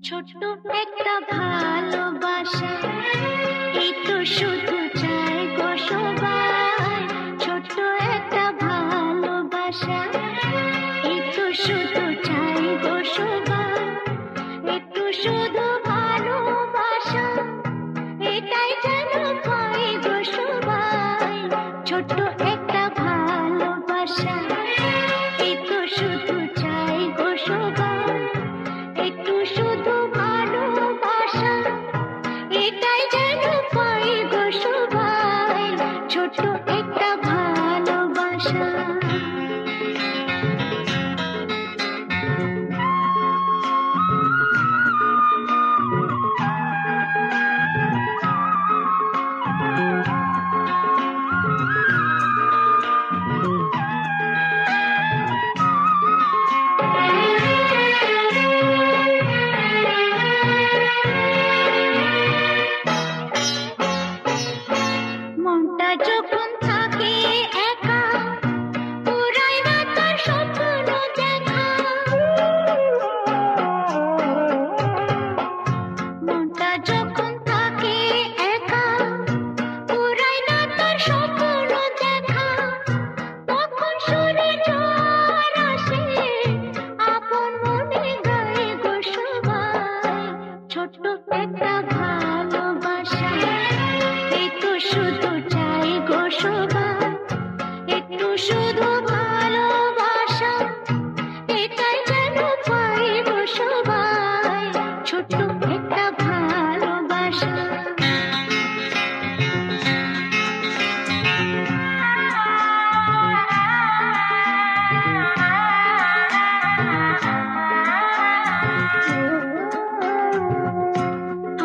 ছোট্ট একটা ভালোবাসা, এই তো শুধু চাই গো সবাই। ছোট্ট একটা ভালোবাসা, এই তো শুধু চাই গো সবাই। একটু শুধু ভালোবাসা, এটাই যেন পাই গো সবাই। ছোট্ট একটা ভালোবাসা, এই তো শুধু চাই গো সবাই। একটু শুধু ভালোবাসা, এটাই যেন পাই গো সবাই। ছোট্ট একটা ভালোবাসা। মনটা যখন থাকে একা, পুরায় না তার স্বপ্ন দেখা। মনটা যখন থাকে একা, পুরায় না তার স্বপ্ন দেখা। তখন সুরে ঝড় আসে, আপন মনে গায় গো সবাই। ছোট্ট একটা ভালোবাসা, এই তো শুধু চাই গো সবাই। একটু শুধু ভালোবাসা, এটাই যেন পাই গো সবাই। ছোট্ট একটা ভালোবাসা।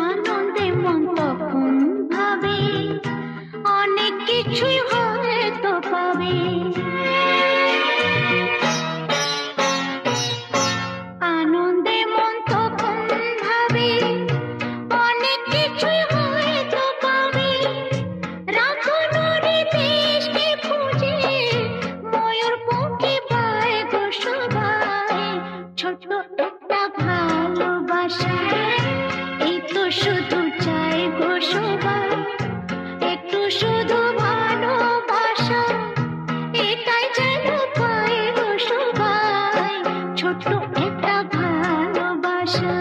আনন্দে মন তখন ভাবে, অনেক কিছুই হয়তো পাবে। আনন্দে মন তখন ভাবে, অনেক কিছুই হয়তো পাবে। রাখনুরি দেশকে খুঁজে, ময়ূর পঙ্খী পায় গো সবাই। ছোট্ট একটা ভালোবাসা, এই তো শুধু চাই গো সবাই। একটু শুধু ভালোবাসা, এটাই যেন পাই গো সবাই। ছোট্ট একটা ভালোবাসা।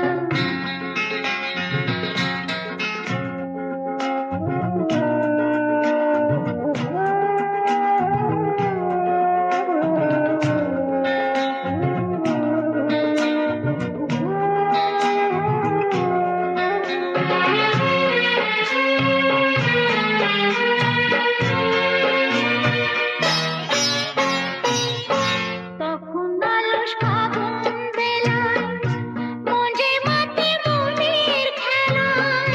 তখন আলস ফাগুন বেলায়, মঞ্জে মাতে মনের খেলায়।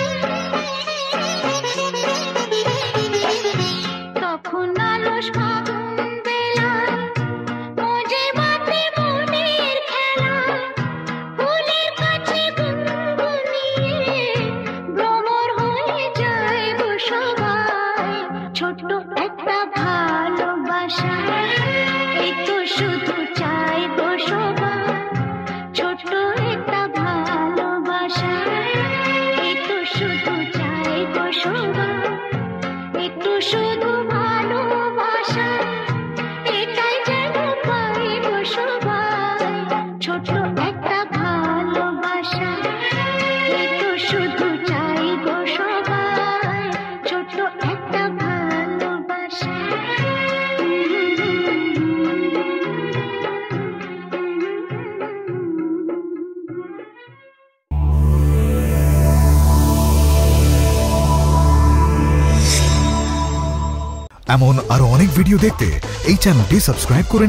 তখন আলস ফাগুন বেলায়, মঞ্জে মাতে মনের খেলায়। ফুলের কাছে গুনগুনিয়ে, ভ্রমর হয়ে যায় গো সবাই। ছোট্ট একটা ভালোবাসা, এই তো শুধু চাই গো সবাই। ছোট্ট একটা ভালোবাসা, এই তো শুধু চাই গো সবাই। একটু শুধু ভালোবাসা, এটাই যেন পাই গো সবাই। ছোট্ট একটা ভালোবাসা, এই তো শুধু চাই গো সবাই। ছোট্ট একটা ভালোবাসা। এমন আরো অনেক ভিডিও দেখতে এই চ্যানেলটি সাবস্ক্রাইব করে